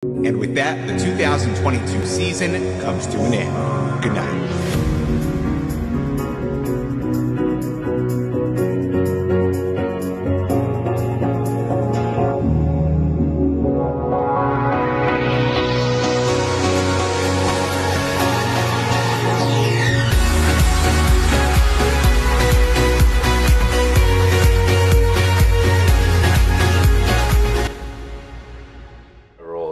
And with that, the 2022 season comes to an end. Good night.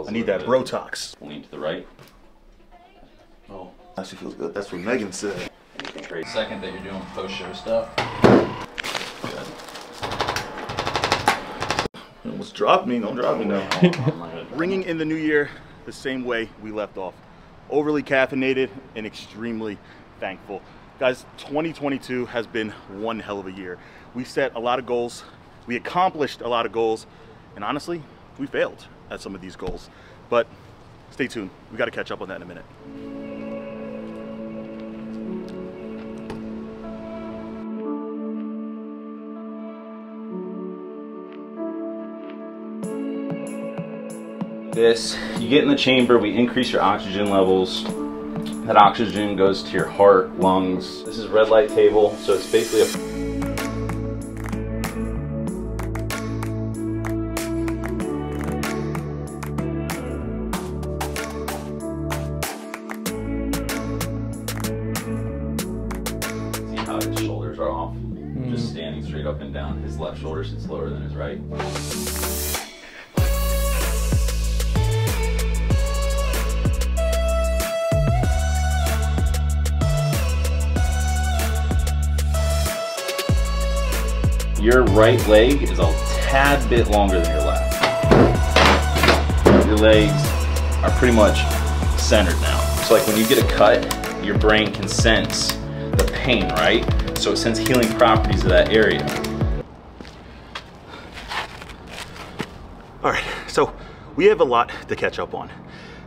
I need that Brotox. Lean to the right. Oh, actually feels good. That's what Megan said. Second that you're doing post-show stuff. You almost dropped me. Don't drop me now. Ringing in the new year the same way we left off. Overly caffeinated and extremely thankful. Guys, 2022 has been one hell of a year. We set a lot of goals. We accomplished a lot of goals. And honestly, we failed at some of these goals. But stay tuned. We got to catch up on that in a minute. This, you get in the chamber, we increase your oxygen levels. That oxygen goes to your heart, lungs. This is red light table, so it's basically a his shoulders are off, just standing straight up and down. His left shoulder sits lower than his right. Your right leg is a tad bit longer than your left. Your legs are pretty much centered now. So like when you get a cut, your brain can sense the pain, right? So it sends healing properties to that area. All right, so we have a lot to catch up on.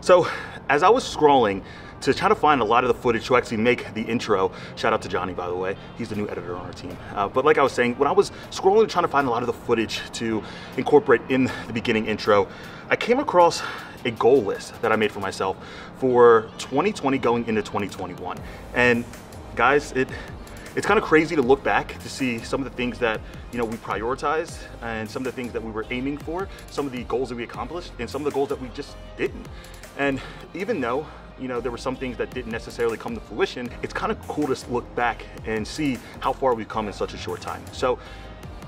So as I was scrolling to try to find a lot of the footage to actually make the intro, shout out to Johnny, by the way, he's the new editor on our team. But like I was saying, when I was scrolling trying to find a lot of the footage to incorporate in the beginning intro, I came across a goal list that I made for myself for 2020 going into 2021. And guys, it's kind of crazy to look back to see some of the things that, you know, we prioritized and some of the things that we were aiming for, some of the goals that we accomplished and some of the goals that we just didn't. And even though, you know, there were some things that didn't necessarily come to fruition, it's kind of cool to look back and see how far we've come in such a short time. So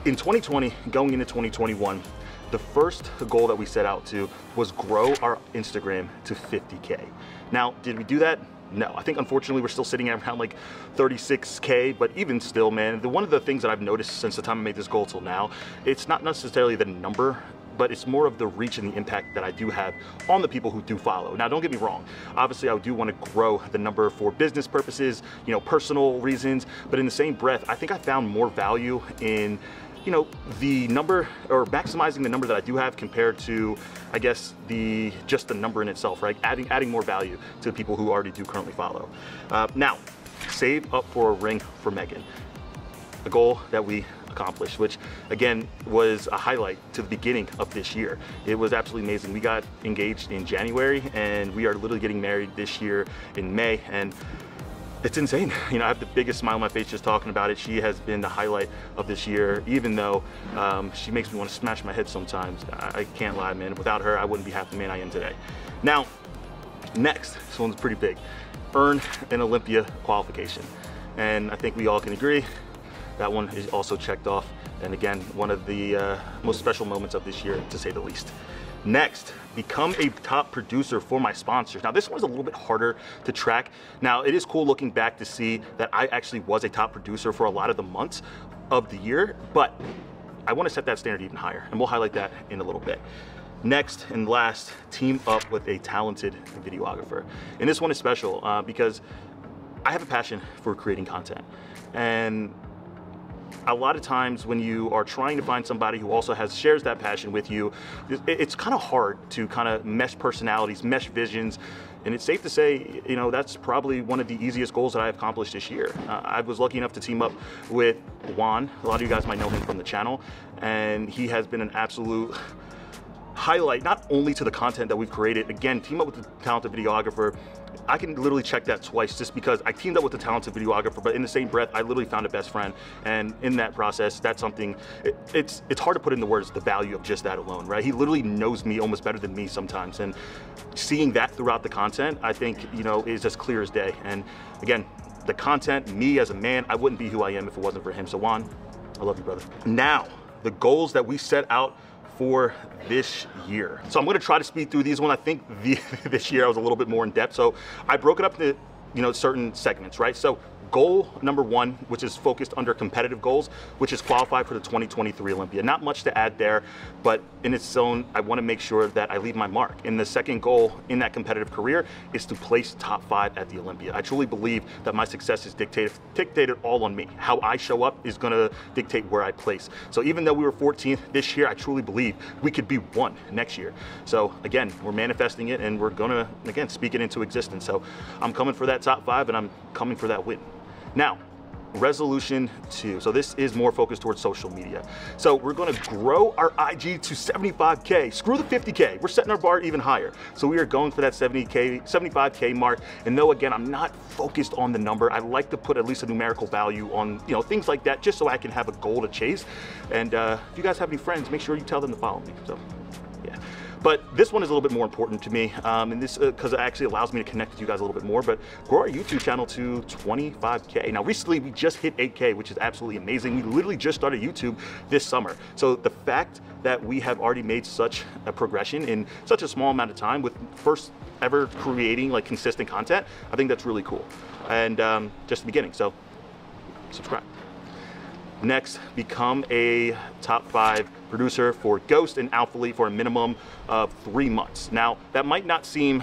in 2020, going into 2021, the first goal that we set out to was grow our Instagram to 50K. Now, did we do that? No, I think unfortunately we're still sitting at around like 36K, but even still, man, one of the things that I've noticed since the time I made this goal till now, it's not necessarily the number, but it's more of the reach and the impact that I do have on the people who do follow. Now, don't get me wrong. Obviously, I do want to grow the number for business purposes, you know, personal reasons, but in the same breath, I think I found more value in, you know, the number or maximizing the number that I do have compared to, I guess, just the number in itself, right? Adding more value to the people who already do currently follow. Now, save up for a ring for Megan. A goal that we accomplished, which again was a highlight to the beginning of this year. It was absolutely amazing. We got engaged in January and we are literally getting married this year in May, and it's insane. You know, I have the biggest smile on my face just talking about it. She has been the highlight of this year, even though she makes me want to smash my head sometimes. I can't lie, man. Without her, I wouldn't be half the man I am today. Now, next, this one's pretty big. Earn an Olympia qualification. And I think we all can agree that one is also checked off. And again, one of the most special moments of this year, to say the least. Next, become a top producer for my sponsors. Now, this one's a little bit harder to track. Now, it is cool looking back to see that I actually was a top producer for a lot of the months of the year, but I want to set that standard even higher, and we'll highlight that in a little bit. Next and last, team up with a talented videographer. And this one is special because I have a passion for creating content. And a lot of times when you are trying to find somebody who also shares that passion with you, it's kind of hard to kind of mesh personalities, mesh visions. And it's safe to say, you know, that's probably one of the easiest goals that I've accomplished this year. I was lucky enough to team up with Juan. A lot of you guys might know him from the channel. And he has been an absolute highlight not only to the content that we've created, again, team up with the talented videographer. I can literally check that twice just because I teamed up with the talented videographer, but in the same breath, I literally found a best friend. And in that process, that's something, it's hard to put into words the value of just that alone, right? He literally knows me almost better than me sometimes. And seeing that throughout the content, I think, you know, is as clear as day. And again, the content, me as a man, I wouldn't be who I am if it wasn't for him. So Juan, I love you, brother. Now, the goals that we set out for this year. So I'm gonna try to speed through these one. I think this year I was a little bit more in depth. So I broke it up into, you know, certain segments, right? So goal number one, which is focused under competitive goals, which is qualify for the 2023 Olympia. Not much to add there, but in its own, I want to make sure that I leave my mark. And the second goal in that competitive career is to place top 5 at the Olympia. I truly believe that my success is dictated all on me. How I show up is going to dictate where I place. So even though we were 14th this year, I truly believe we could be 1 next year. So again, we're manifesting it and we're going to, again, speak it into existence. So I'm coming for that top 5 and I'm coming for that win. Now, resolution 2. So this is more focused towards social media. So we're gonna grow our IG to 75K. Screw the 50K. We're setting our bar even higher. So we are going for that 75K mark. And though, again, I'm not focused on the number, I like to put at least a numerical value on, you know, things like that, just so I can have a goal to chase. And if you guys have any friends, make sure you tell them to follow me. So, yeah. But this one is a little bit more important to me, and this because it actually allows me to connect with you guys a little bit more, but grow our YouTube channel to 25K. Now, recently we just hit 8K, which is absolutely amazing. We literally just started YouTube this summer. So the fact that we have already made such a progression in such a small amount of time with first ever creating like consistent content, I think that's really cool. And just the beginning, so subscribe. Next, become a top 5 producer for Ghost and Alphalete for a minimum of 3 months. Now, that might not seem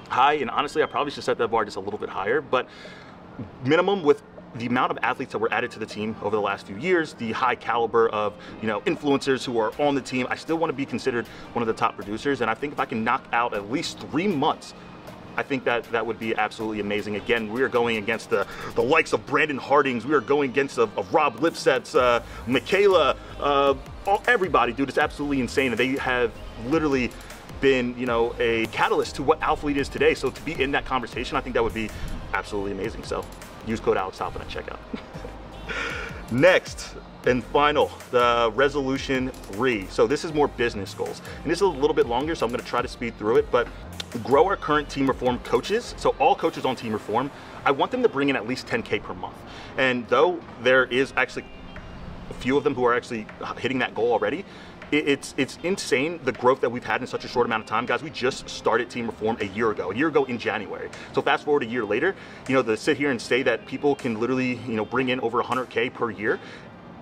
high, and honestly, I probably should set that bar just a little bit higher, but minimum with the amount of athletes that were added to the team over the last few years, the high caliber of, you know, influencers who are on the team, I still want to be considered one of the top producers. And I think if I can knock out at least 3 months, I think that would be absolutely amazing. Again, we are going against the likes of Brandon Hardings. We are going against of Rob Lipset's, Michaela, everybody, dude. It's absolutely insane. And they have literally been, you know, a catalyst to what Alphalete is today. So to be in that conversation, I think that would be absolutely amazing. So use code ALEXTOPLYN at checkout. Next and final, the resolution 3. So this is more business goals. And this is a little bit longer, so I'm gonna try to speed through it, but grow our current Team Reform coaches. So all coaches on Team Reform, I want them to bring in at least 10K per month. And though there is actually a few of them who are actually hitting that goal already, it's insane the growth that we've had in such a short amount of time. Guys, we just started Team Reform a year ago in January. So fast forward a year later, you know, to sit here and say that people can literally, you know, bring in over 100K per year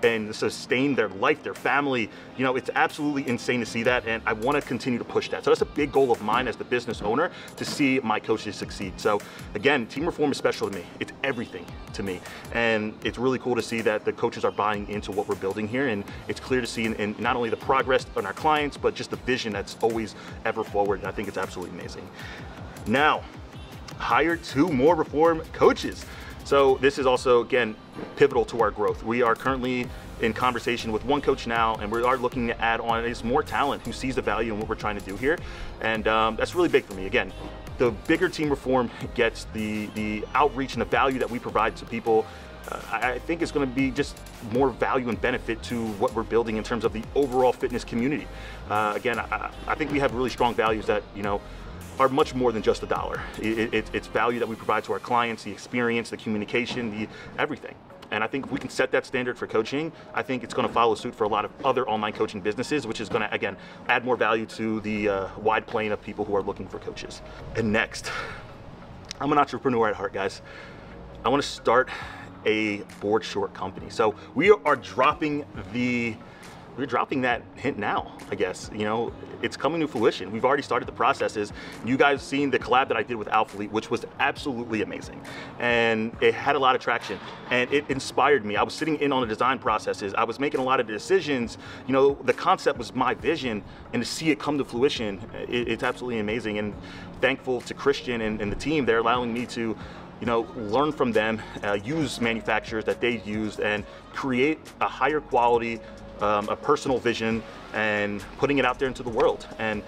and sustain their life, their family, you know, it's absolutely insane to see that, and I want to continue to push that. So that's a big goal of mine as the business owner, to see my coaches succeed. So again, Team Reform is special to me. It's everything to me, and it's really cool to see that the coaches are buying into what we're building here, and it's clear to see in not only the progress on our clients, but just the vision that's always ever forward, and I think it's absolutely amazing. Now, hire 2 more Reform coaches. So this is also, again, pivotal to our growth. We are currently in conversation with 1 coach now, and we are looking to add on is more talent who sees the value in what we're trying to do here. And that's really big for me. Again, the bigger Team Reform gets, the outreach and the value that we provide to people, I think it's going to be just more value and benefit to what we're building in terms of the overall fitness community. Again, I think we have really strong values that, you know, are much more than just a dollar. It's value that we provide to our clients, the experience, the communication, the everything. And I think if we can set that standard for coaching, I think it's gonna follow suit for a lot of other online coaching businesses, which is gonna, again, add more value to the wide plane of people who are looking for coaches. And next, I'm an entrepreneur at heart, guys. I wanna start a board short company. So we are dropping that hint now, I guess. You know, it's coming to fruition. We've already started the processes. You guys seen the collab that I did with Alphalete, which was absolutely amazing. And it had a lot of traction and it inspired me. I was sitting in on the design processes. I was making a lot of decisions. You know, the concept was my vision, and to see it come to fruition, it's absolutely amazing. And thankful to Christian and the team. They're allowing me to, you know, learn from them, use manufacturers that they've used, and create a higher quality a personal vision and putting it out there into the world. And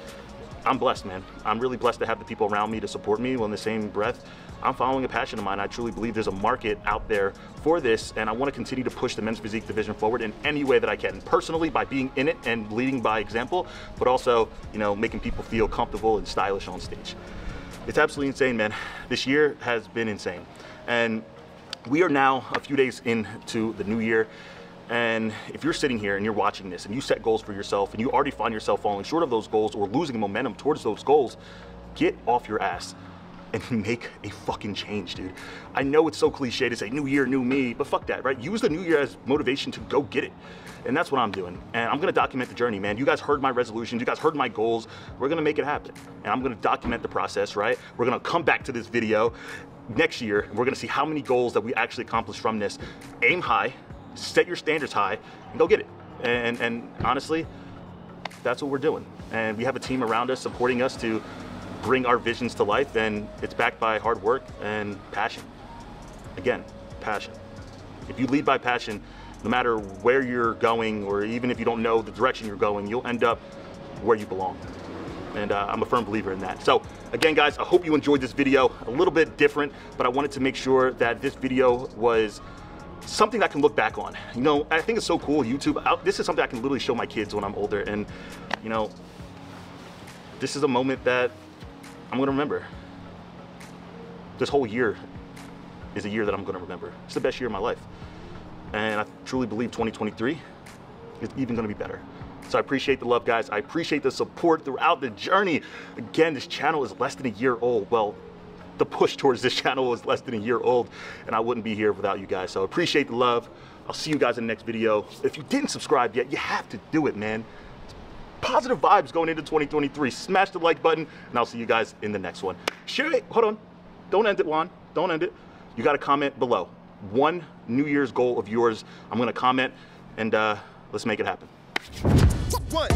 I'm blessed, man. I'm really blessed to have the people around me to support me. Well, in the same breath, I'm following a passion of mine. I truly believe there's a market out there for this, and I want to continue to push the men's physique division forward in any way that I can. Personally, by being in it and leading by example, but also, you know, making people feel comfortable and stylish on stage. It's absolutely insane, man. This year has been insane. And we are now a few days into the new year. And if you're sitting here and you're watching this and you set goals for yourself and you already find yourself falling short of those goals or losing momentum towards those goals, get off your ass and make a fucking change, dude. I know it's so cliche to say new year, new me, but fuck that, right? Use the new year as motivation to go get it. And that's what I'm doing. And I'm gonna document the journey, man. You guys heard my resolutions, you guys heard my goals. We're gonna make it happen. And I'm gonna document the process, right? We're gonna come back to this video next year and we're gonna see how many goals that we actually accomplished from this. Aim high, set your standards high, and go get it. And honestly, that's what we're doing. And we have a team around us supporting us to bring our visions to life, and it's backed by hard work and passion. Again, passion. If you lead by passion, no matter where you're going, or even if you don't know the direction you're going, you'll end up where you belong. And I'm a firm believer in that. So again, guys, I hope you enjoyed this video. A little bit different, but I wanted to make sure that this video was something I can look back on. You know, I think it's so cool, YouTube. This is something I can literally show my kids when I'm older. And, you know, this is a moment that I'm gonna remember. This whole year is a year that I'm gonna remember. It's the best year of my life. And I truly believe 2023 is even gonna be better. So I appreciate the love, guys. I appreciate the support throughout the journey. Again, this channel is less than a year old. Well, the push towards this channel was less than a year old, and I wouldn't be here without you guys. So I appreciate the love. I'll see you guys in the next video. If you didn't subscribe yet, you have to do it, man. Positive vibes going into 2023. Smash the like button, and I'll see you guys in the next one. Share it. Hold on. Don't end it, Juan. Don't end it. You got to comment below. One New Year's goal of yours. I'm going to comment, and let's make it happen. What?